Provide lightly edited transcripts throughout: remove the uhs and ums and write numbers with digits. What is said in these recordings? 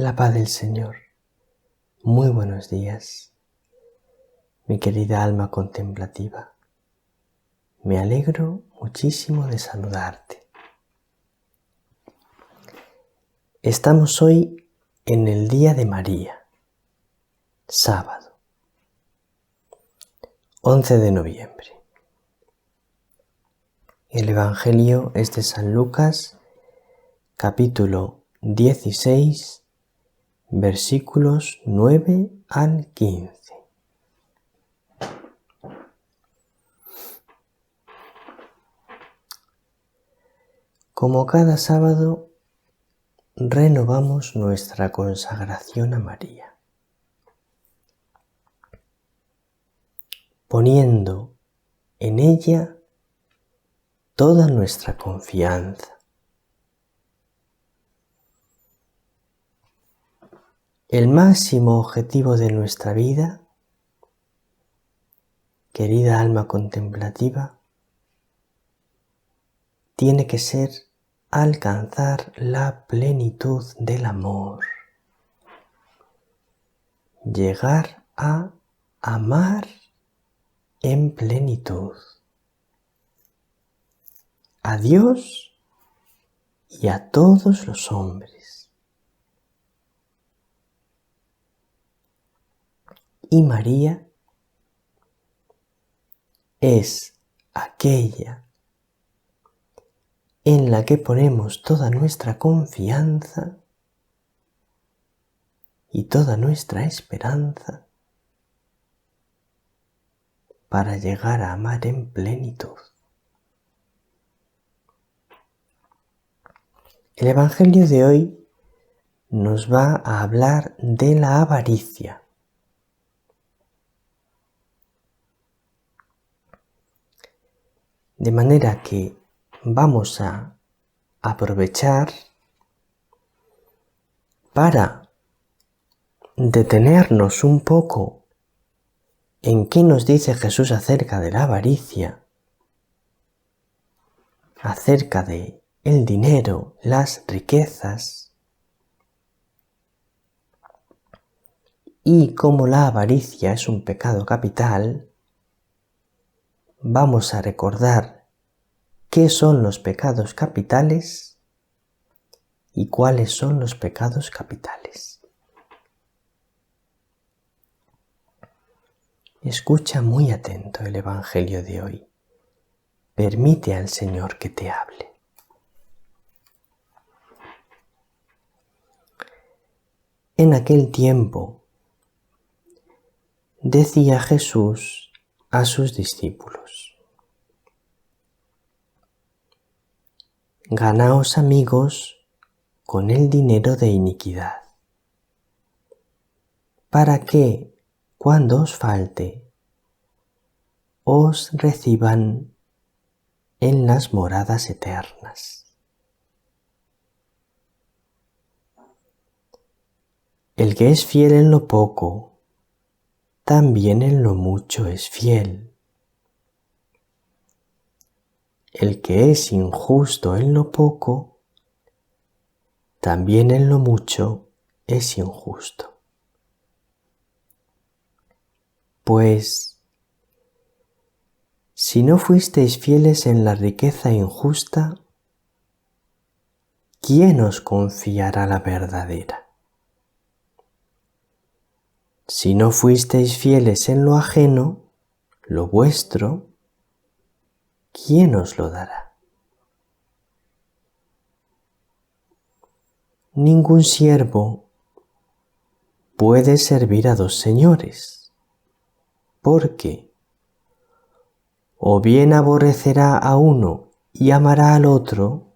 La paz del Señor. Muy buenos días, mi querida alma contemplativa. Me alegro muchísimo de saludarte. Estamos hoy en el Día de María, sábado, 11 de noviembre. El Evangelio es de San Lucas, capítulo 16, versículos 9 al 15. Como cada sábado, renovamos nuestra consagración a María, poniendo en ella toda nuestra confianza. El máximo objetivo de nuestra vida, querida alma contemplativa, tiene que ser alcanzar la plenitud del amor, llegar a amar en plenitud a Dios y a todos los hombres. Y María es aquella en la que ponemos toda nuestra confianza y toda nuestra esperanza para llegar a amar en plenitud. El Evangelio de hoy nos va a hablar de la avaricia. De manera que vamos a aprovechar para detenernos un poco en qué nos dice Jesús acerca de la avaricia, acerca de el dinero, las riquezas, y como la avaricia es un pecado capital, vamos a recordar qué son los pecados capitales y cuáles son los pecados capitales. Escucha muy atento el Evangelio de hoy. Permite al Señor que te hable. En aquel tiempo decía Jesús a sus discípulos: Ganaos amigos con el dinero de iniquidad, para que, cuando os falte, os reciban en las moradas eternas. El que es fiel en lo poco, también en lo mucho es fiel. El que es injusto en lo poco, también en lo mucho es injusto. Pues, si no fuisteis fieles en la riqueza injusta, ¿quién os confiará la verdadera? Si no fuisteis fieles en lo ajeno, lo vuestro, ¿quién os lo dará? Ningún siervo puede servir a dos señores, porque o bien aborrecerá a uno y amará al otro,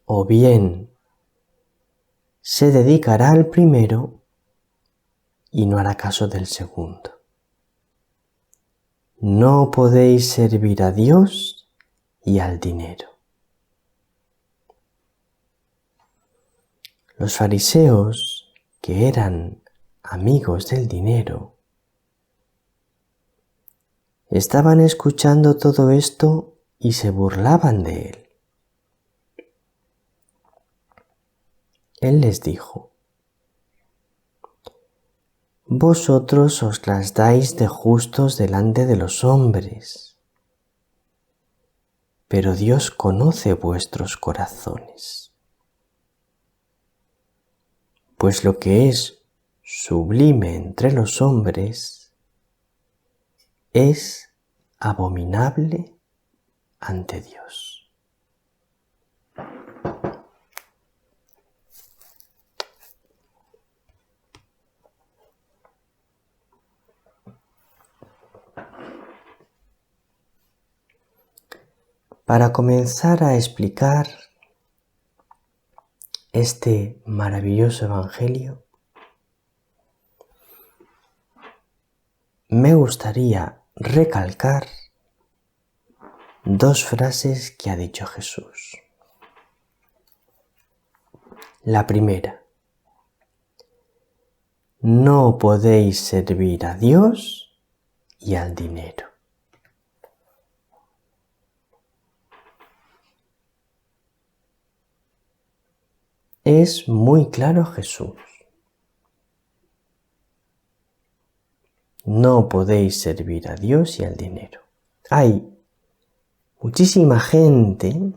o bien se dedicará al primero y no hará caso del segundo. No podéis servir a Dios y al dinero. Los fariseos, que eran amigos del dinero, estaban escuchando todo esto y se burlaban de él. Él les dijo: vosotros os las dais de justos delante de los hombres, pero Dios conoce vuestros corazones. Pues lo que es sublime entre los hombres es abominable ante Dios. Para comenzar a explicar este maravilloso Evangelio, me gustaría recalcar dos frases que ha dicho Jesús. La primera: no podéis servir a Dios y al dinero. Es muy claro Jesús. No podéis servir a Dios y al dinero. Hay muchísima gente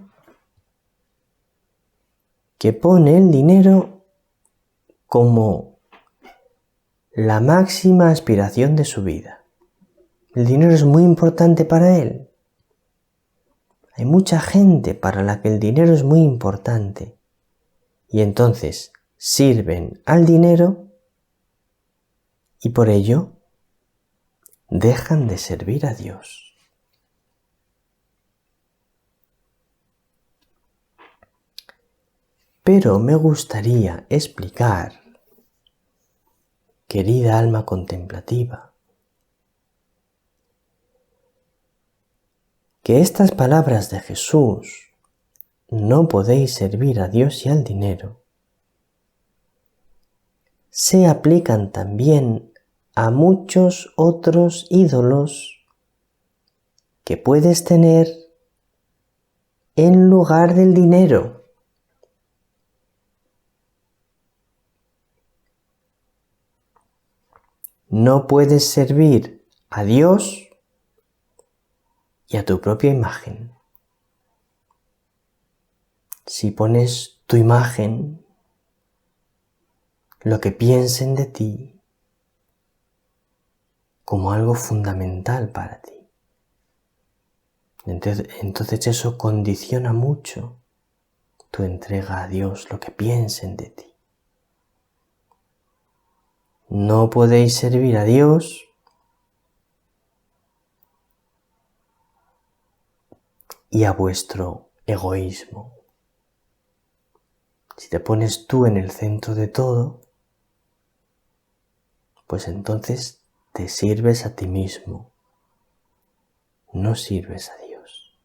que pone el dinero como la máxima aspiración de su vida. El dinero es muy importante para él. Hay mucha gente para la que el dinero es muy importante y entonces sirven al dinero y por ello dejan de servir a Dios. Pero me gustaría explicar, querida alma contemplativa, que estas palabras de Jesús, no podéis servir a Dios y al dinero, se aplican también a muchos otros ídolos que puedes tener en lugar del dinero. No puedes servir a Dios y a tu propia imagen. Si pones tu imagen, lo que piensen de ti, como algo fundamental para ti, entonces eso condiciona mucho tu entrega a Dios, lo que piensen de ti. No podéis servir a Dios y a vuestro egoísmo. Si te pones tú en el centro de todo, pues entonces te sirves a ti mismo, no sirves a Dios.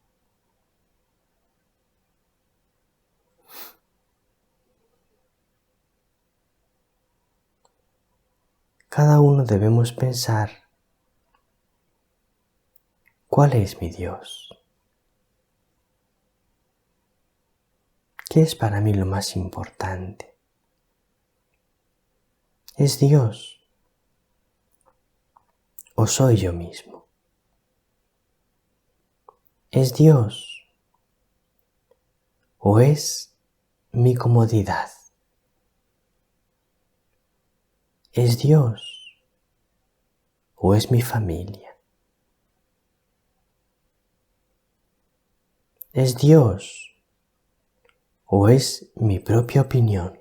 Cada uno debemos pensar: ¿cuál es mi Dios? ¿Qué es para mí lo más importante? ¿Es Dios o soy yo mismo? ¿Es Dios o es mi comodidad? ¿Es Dios o es mi familia? ¿Es Dios o es mi propia opinión,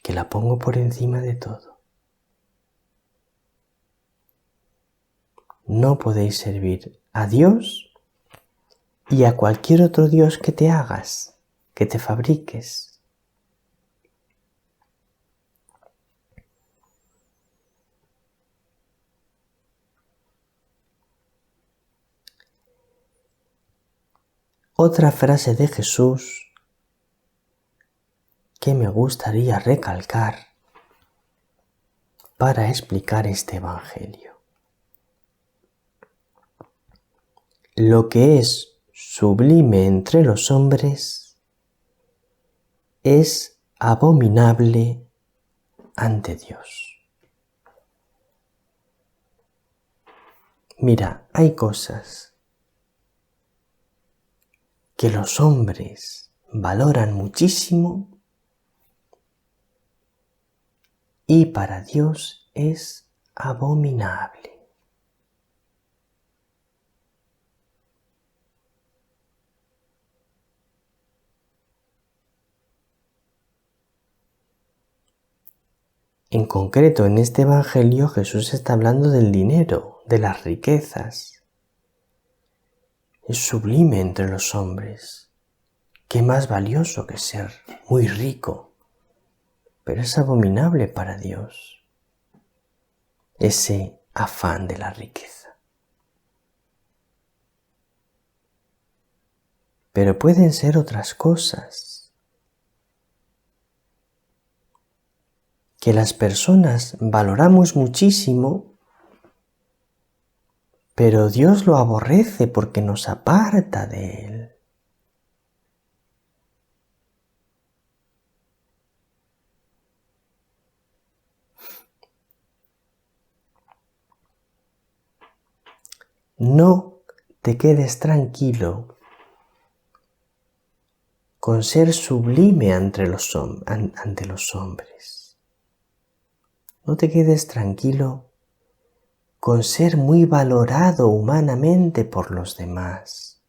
que la pongo por encima de todo? No podéis servir a Dios y a cualquier otro Dios que te hagas, que te fabriques. Otra frase de Jesús que me gustaría recalcar para explicar este Evangelio. Lo que es sublime entre los hombres es abominable ante Dios. Mira, hay cosas que los hombres valoran muchísimo y para Dios es abominable. En concreto, en este Evangelio Jesús está hablando del dinero, de las riquezas. Es sublime entre los hombres. Qué más valioso que ser muy rico. Pero es abominable para Dios ese afán de la riqueza. Pero pueden ser otras cosas que las personas valoramos muchísimo, pero Dios lo aborrece porque nos aparta de Él. No te quedes tranquilo con ser sublime ante los hombres. No te quedes tranquilo con ser muy valorado humanamente por los demás.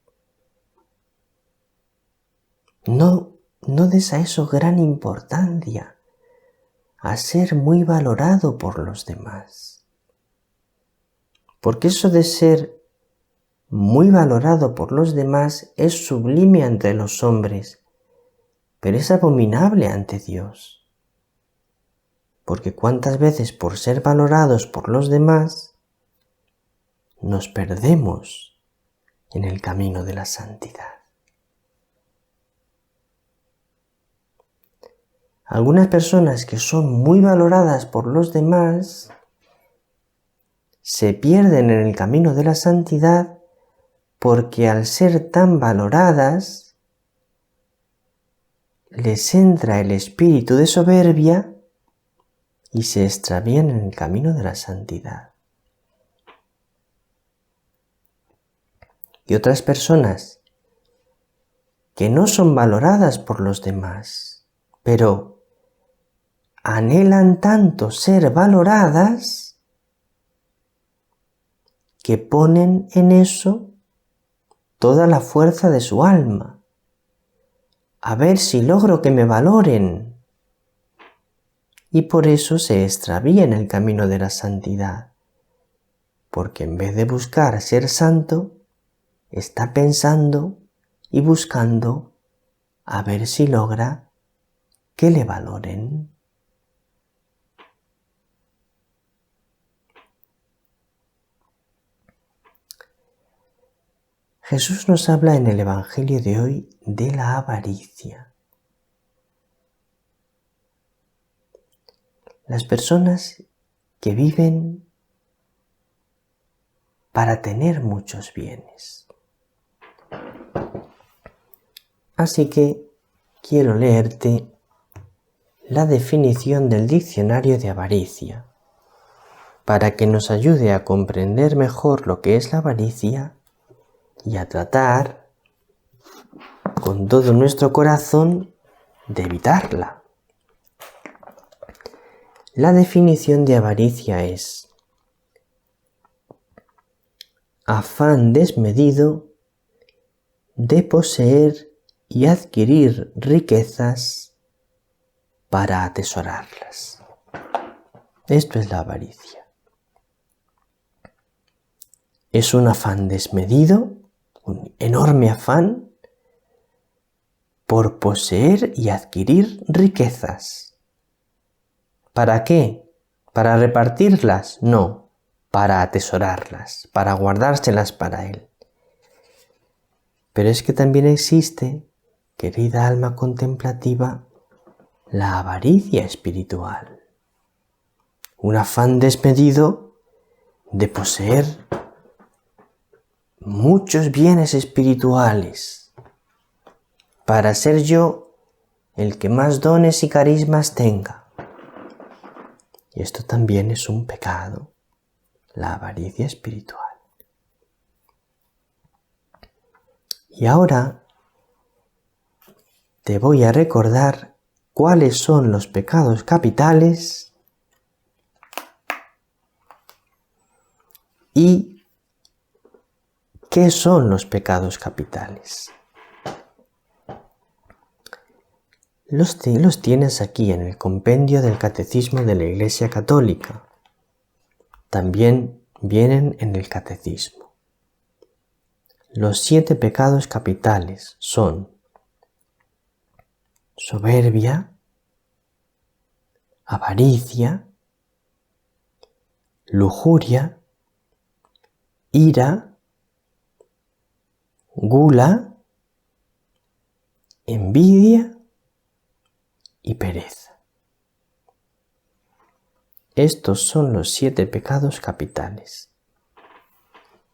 No des a eso gran importancia, a ser muy valorado por los demás. Porque eso de ser muy valorado por los demás es sublime ante los hombres, pero es abominable ante Dios. Porque cuántas veces por ser valorados por los demás nos perdemos en el camino de la santidad. Algunas personas que son muy valoradas por los demás se pierden en el camino de la santidad porque al ser tan valoradas les entra el espíritu de soberbia y se extravían en el camino de la santidad. Y otras personas que no son valoradas por los demás, pero anhelan tanto ser valoradas que ponen en eso toda la fuerza de su alma. A ver si logro que me valoren. Y por eso se extravía en el camino de la santidad, porque en vez de buscar ser santo, está pensando y buscando a ver si logra que le valoren. Jesús nos habla en el Evangelio de hoy de la avaricia. Las personas que viven para tener muchos bienes. Así que quiero leerte la definición del diccionario de avaricia, para que nos ayude a comprender mejor lo que es la avaricia y a tratar con todo nuestro corazón de evitarla. La definición de avaricia es: afán desmedido de poseer y adquirir riquezas para atesorarlas. Esto es la avaricia. Es un afán desmedido, un enorme afán por poseer y adquirir riquezas. ¿Para qué? ¿Para repartirlas? No, para atesorarlas, para guardárselas para Él. Pero es que también existe, querida alma contemplativa, la avaricia espiritual. Un afán desmedido de poseer muchos bienes espirituales para ser yo el que más dones y carismas tenga. Y esto también es un pecado, la avaricia espiritual. Y ahora te voy a recordar cuáles son los pecados capitales y qué son los pecados capitales. Los tienes aquí en el compendio del Catecismo de la Iglesia Católica. También vienen en el Catecismo. Los 7 pecados capitales son soberbia, avaricia, lujuria, ira, gula, envidia y pereza. Estos son los 7 pecados capitales.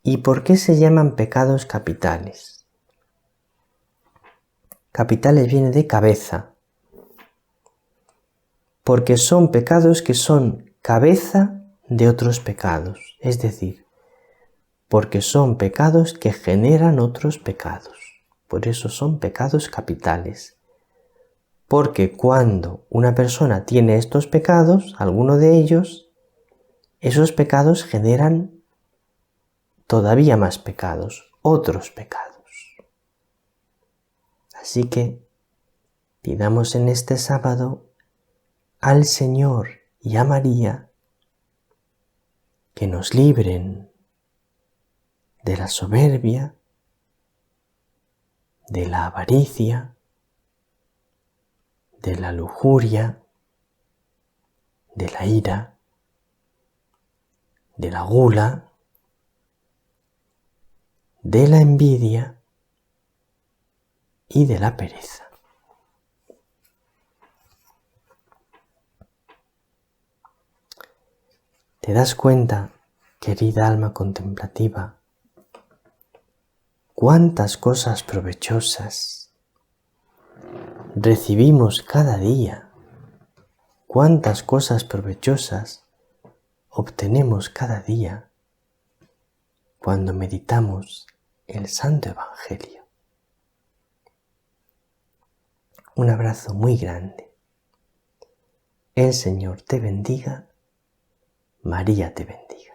¿Y por qué se llaman pecados capitales? Capitales viene de cabeza, porque son pecados que son cabeza de otros pecados, es decir, porque son pecados que generan otros pecados. Por eso son pecados capitales. Porque cuando una persona tiene estos pecados, alguno de ellos, esos pecados generan todavía más pecados, otros pecados. Así que pidamos en este sábado al Señor y a María que nos libren de la soberbia, de la avaricia, de la lujuria, de la ira, de la gula, de la envidia y de la pereza. ¿Te das cuenta, querida alma contemplativa, cuántas cosas provechosas recibimos cada día? ¿Cuántas cosas provechosas obtenemos cada día cuando meditamos el Santo Evangelio? Un abrazo muy grande. El Señor te bendiga. María te bendiga.